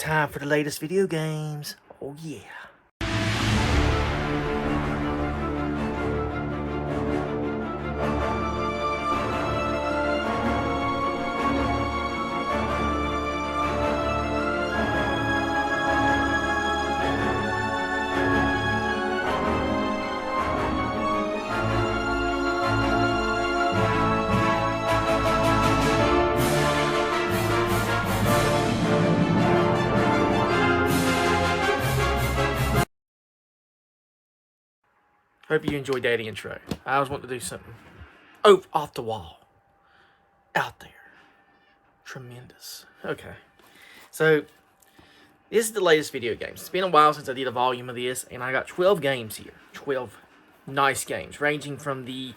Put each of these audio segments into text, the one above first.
time for the latest video games. Oh yeah. Hope you enjoyed that intro. I always want to do something off the wall. Out there. Tremendous. Okay. So, this is the latest video games. It's been a while since I did a volume of this, and I got 12 games here. 12 nice games, ranging from the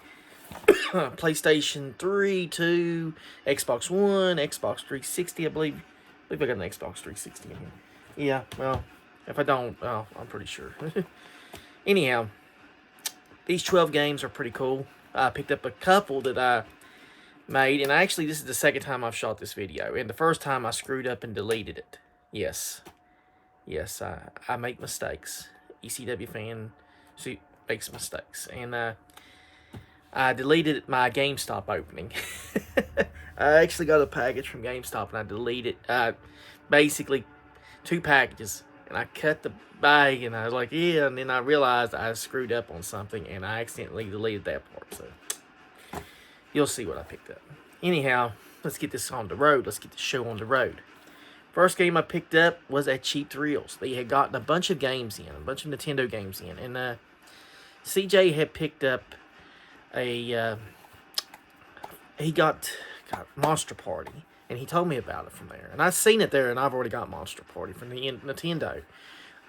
PlayStation 3 to Xbox One, Xbox 360, I believe I got an Xbox 360 in here. Yeah, well, if I don't, well, I'm pretty sure. Anyhow, these 12 games are pretty cool. I picked up a couple that I made, and actually this is the second time I've shot this video, and the first time I screwed up and deleted it. Yes, I make mistakes. ECW fan makes mistakes, and I deleted my GameStop opening. I actually got a package from GameStop, and I deleted basically 2 packages, and I cut the bag, and I was like, yeah, and then I realized I screwed up on something, and I accidentally deleted that part, so you'll see what I picked up. Anyhow, let's get this on the road. Let's get the show on the road. First game I picked up was at Cheap Thrills. They had gotten a bunch of games in, a bunch of Nintendo games in, and CJ had picked up he got Monster Party, and he told me about it from there. And I've seen it there, and I've already got Monster Party from the Nintendo.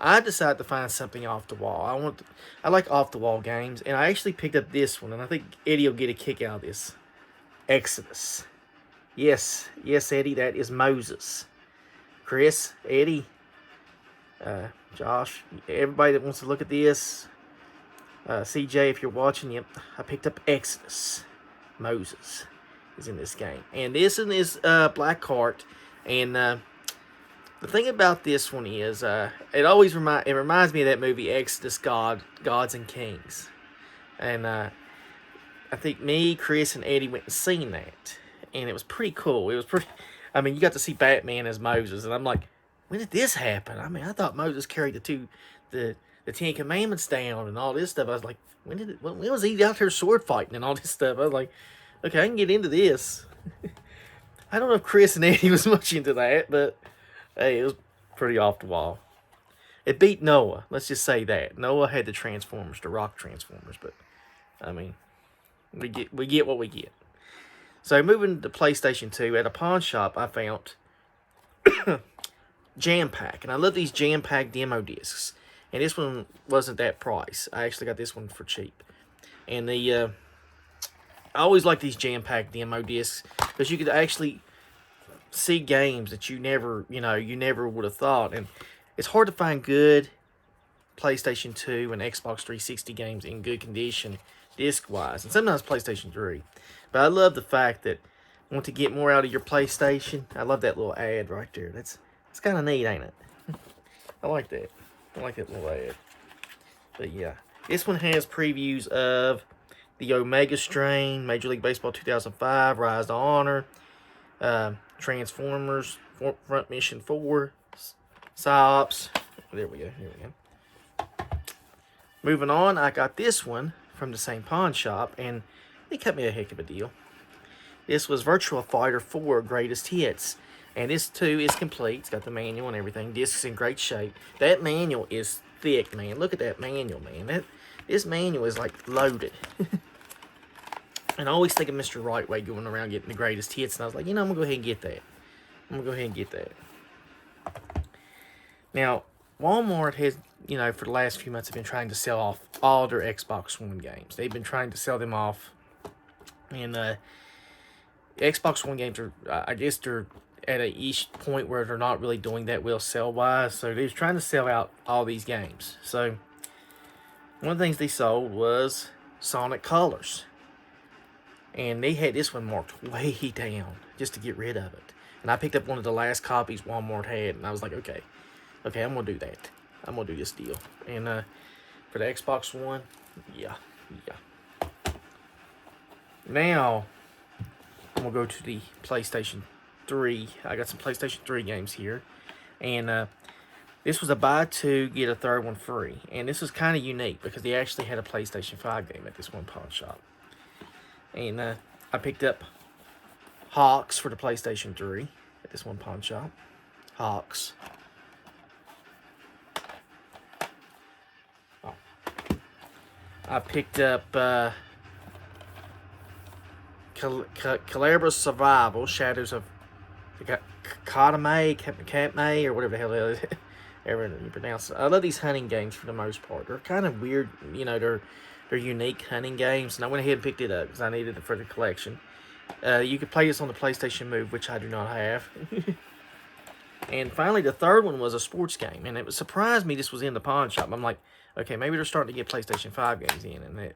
I decided to find something off the wall. I like off the wall games, and I actually picked up this one, and I think Eddie will get a kick out of this. Exodus. Yes, Eddie, that is Moses. Chris, Eddie, Josh, everybody that wants to look at this, CJ, if you're watching, yep, I picked up Exodus. Moses is in this game, and this one is black cart, and the thing about this one is it reminds me of that movie Exodus, Gods and Kings, and I think me, Chris, and Eddie went and seen that, and it was pretty cool. It was pretty. I mean, you got to see Batman as Moses, and I'm like, when did this happen? I mean, I thought Moses carried the Ten Commandments down and all this stuff. I was like, when was he out there sword fighting and all this stuff? I was like, okay, I can get into this. I don't know if Chris and Eddie was much into that, but hey, it was pretty off the wall. It beat Noah. Let's just say that. Noah had the Transformers, the rock Transformers, but I mean, we get what we get. So moving to PlayStation 2, at a pawn shop, I found Jam Pack, and I love these Jam Pack demo discs. And this one wasn't that price. I actually got this one for cheap. And I always like these Jam Pack demo discs because you could actually see games that you never would have thought. And it's hard to find good PlayStation 2 and Xbox 360 games in good condition disc-wise, and sometimes PlayStation 3. But I love the fact that want to get more out of your PlayStation. I love that little ad right there. It's kind of neat, ain't it? I like that. I like that little ad. But yeah, this one has previews of the Omega Strain, Major League Baseball 2005, Rise to Honor, Transformers, Front Mission 4, Psyops. There we go. Moving on, I got this one from the same pawn shop, and they cut me a heck of a deal. This was Virtua Fighter 4 Greatest Hits, and this too is complete. It's got the manual and everything. Disc's in great shape. That manual is thick, man. Look at that manual, man. This manual is like loaded. And I always think of Mr. Rightway going around getting the greatest hits, and I was like, I'm gonna go ahead and get that. Now, Walmart has, for the last few months, have been trying to sell off all their Xbox One games. They've been trying to sell them off, and Xbox One games are, I guess they're at a point where they're not really doing that well sell-wise, so they're trying to sell out all these games. So, one of the things they sold was Sonic Colors, and they had this one marked way down just to get rid of it. And I picked up one of the last copies Walmart had, and I was like, okay, I'm gonna do that. I'm gonna do this deal. And for the Xbox One, yeah. Now I'm gonna go to the PlayStation 3. I got some PlayStation 3 games here, and this was a buy two get a third one free. And this was kind of unique because they actually had a PlayStation 5 game at this one pawn shop. And I picked up Hawks for the PlayStation 3 at this one pawn shop. Hawks. Oh. I picked up Calabra's Survival, Shadows of Katame, or whatever the hell it is. Ever you pronounce it. I love these hunting games for the most part. They're kind of weird, they're unique hunting games, and I went ahead and picked it up because I needed it for the collection. You could play this on the PlayStation Move, which I do not have. And finally, the third one was a sports game, and it surprised me this was in the pawn shop. I'm like, okay, maybe they're starting to get PlayStation 5 games in, and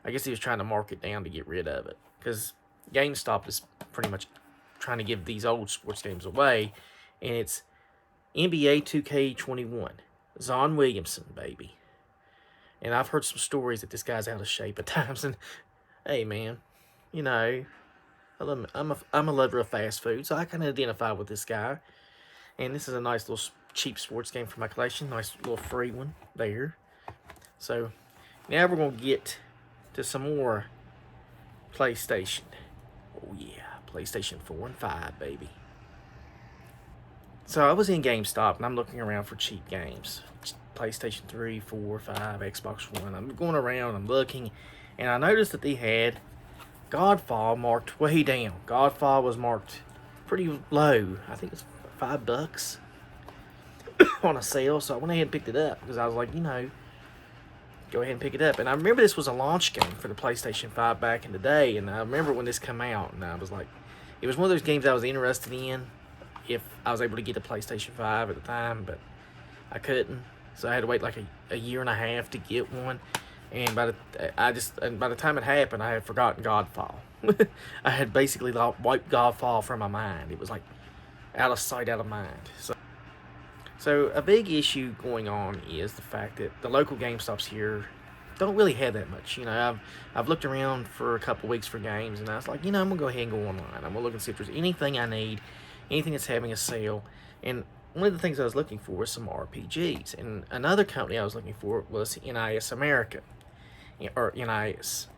I guess he was trying to mark it down to get rid of it, because GameStop is pretty much trying to give these old sports games away, and it's NBA 2K21, Zon Williamson, baby. And I've heard some stories that this guy's out of shape at times, and hey, man, I'm a lover of fast food, so I can identify with this guy. And this is a nice little cheap sports game for my collection. Nice little free one there. So now we're going to get to some more PlayStation. Oh yeah, PlayStation 4 and 5, baby. So I was in GameStop and I'm looking around for cheap games. PlayStation 3, 4, 5, Xbox One. I'm going around, I'm looking, and I noticed that they had Godfall marked way down. Godfall was marked pretty low. I think it's $5 on a sale, so I went ahead and picked it up because I was like, go ahead and pick it up. And I remember this was a launch game for the PlayStation 5 back in the day, and I remember when this came out, and I was like, it was one of those games I was interested in if I was able to get a PlayStation 5 at the time, but I couldn't, so I had to wait like a year and a half to get one. And by the time it happened, I had forgotten Godfall. I had basically wiped Godfall from my mind. It was like out of sight, out of mind. So a big issue going on is the fact that the local GameStops here don't really have that much. I've looked around for a couple weeks for games, and I was like, I'm gonna go ahead and go online. I'm gonna look and see if there's anything I need, anything that's having a sale. And one of the things I was looking for was some RPGs, and another company I was looking for was NIS America, or NIS.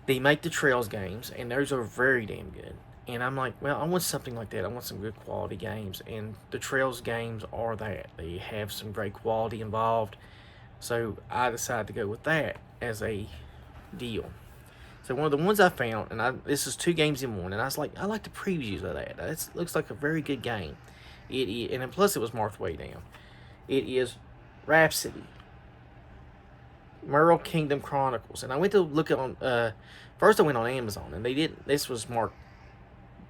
They make the Trails games, and those are very damn good. And I'm like, well, I want something like that. I want some good quality games. And the Trails games are that. They have some great quality involved. So I decided to go with that as a deal. So one of the ones I found, and this is 2 games in one, and I was like, I like the previews of that. It looks like a very good game. And plus it was marked way down. It is Rhapsody, Merle Kingdom Chronicles. And I went to look on, first I went on Amazon, and this was marked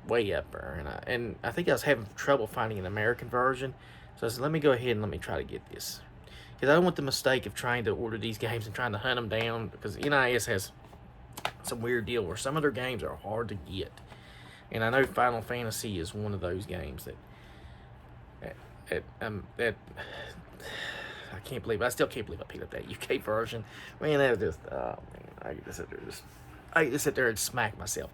way up there, and I think I was having trouble finding an American version, so I said, let me go ahead and let me try to get this, because I don't want the mistake of trying to order these games and trying to hunt them down, because NIS has some weird deal where some of their games are hard to get, and I know Final Fantasy is one of those games that I can't believe, I still can't believe I picked up that UK version. Man, that was just, oh man, I get to sit there and smack myself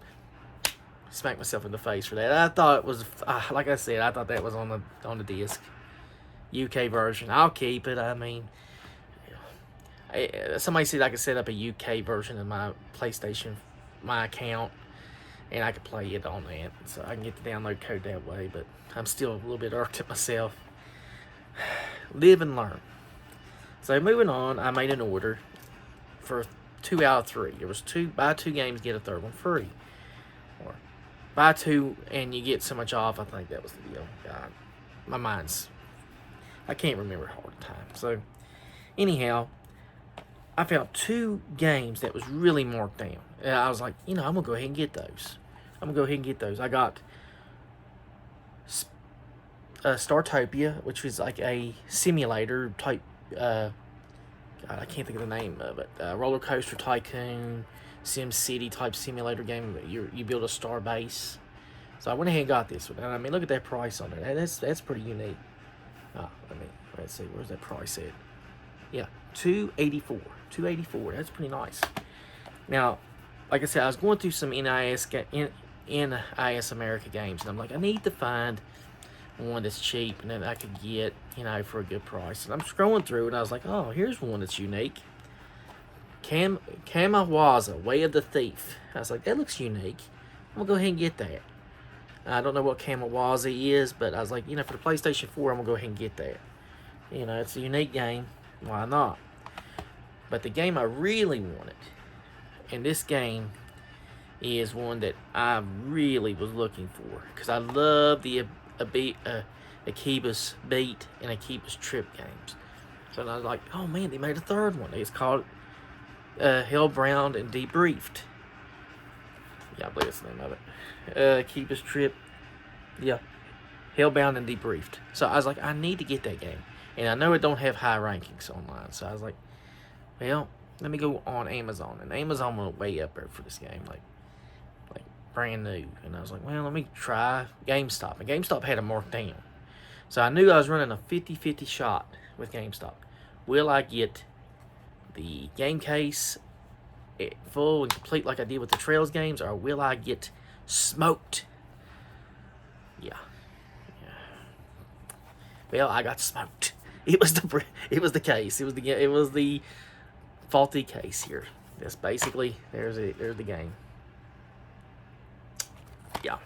in the face for that. I thought it was, like I said, I thought that was on the disc. UK version. I'll keep it. I mean, somebody said I could set up a UK version of my PlayStation, my account, and I could play it on that. So I can get the download code that way, but I'm still a little bit irked at myself. Live and learn. So moving on, I made an order for 2 out of 3. There was buy 2 games, get a third one free. Or buy 2 and you get so much off. I think that was the deal. God, my mind's, I can't remember it all the time. So anyhow, I found 2 games that was really marked down. And I was like, I'm going to go ahead and get those. I got Startopia, which was like a simulator type, God, I can't think of the name of it. Roller Coaster Tycoon, Sim City type simulator game. You build a star base So I went ahead and got this one. And I mean, look at that price on it. That's pretty unique. Let's see, where's that price at? Yeah, $284. $284. That's pretty nice. Now, like I said, I was going through some NIS America games, and I'm like, I need to find one that's cheap and that I could get, for a good price. And I'm scrolling through, and I was like, oh, here's one that's unique. Kamiwaza, Way of the Thief. I was like, that looks unique. I'm gonna go ahead and get that. I don't know what Kamiwaza is, but I was like, for the PlayStation 4, I'm gonna go ahead and get that. It's a unique game. Why not? But the game I really wanted, and this game is one that I really was looking for, because I love the Akiba's Beat and Akiba's Trip games. So I was like, oh man, they made a third one. It's called Hellbound and Debriefed. Yeah, I believe that's the name of it. Akiba's Trip. Yeah. Hellbound and Debriefed. So I was like, I need to get that game. And I know it don't have high rankings online. So I was like, well, let me go on Amazon. And Amazon went way up there for this game. Like brand new. And I was like, well, let me try GameStop. And GameStop had it marked down. So I knew I was running a 50-50 shot with GameStop. Will I get the game case full and complete like I did with the Trails games, or will I get smoked? Yeah. Well, I got smoked. It was the case. It was the faulty case here. That's basically there's the game. Yeah.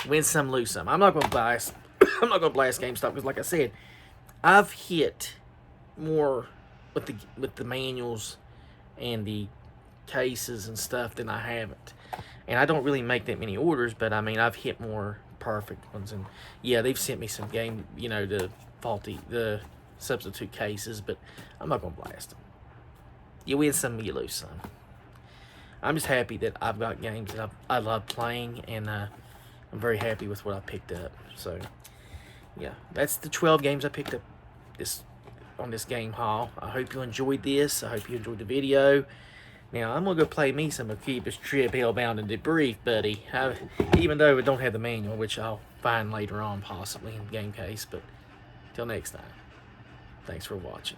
Win some, lose some. I'm not gonna blast GameStop, because like I said, I've hit more with the manuals and the cases and stuff than I haven't. And I don't really make that many orders, but I mean, I've hit more perfect ones. And yeah, they've sent me some the substitute cases, but I'm not gonna blast them. You win some, you lose some. I'm just happy that I've got games that I love playing, and I'm very happy with what I picked up. So yeah, that's the 12 games I picked up on this game haul. I hope you enjoyed this. I hope you enjoyed the video. Now, I'm going to go play me some Akiba's Trip, Hellbound, and Debrief, buddy. Even though it don't have the manual, which I'll find later on, possibly, in the game case. But, till next time, thanks for watching.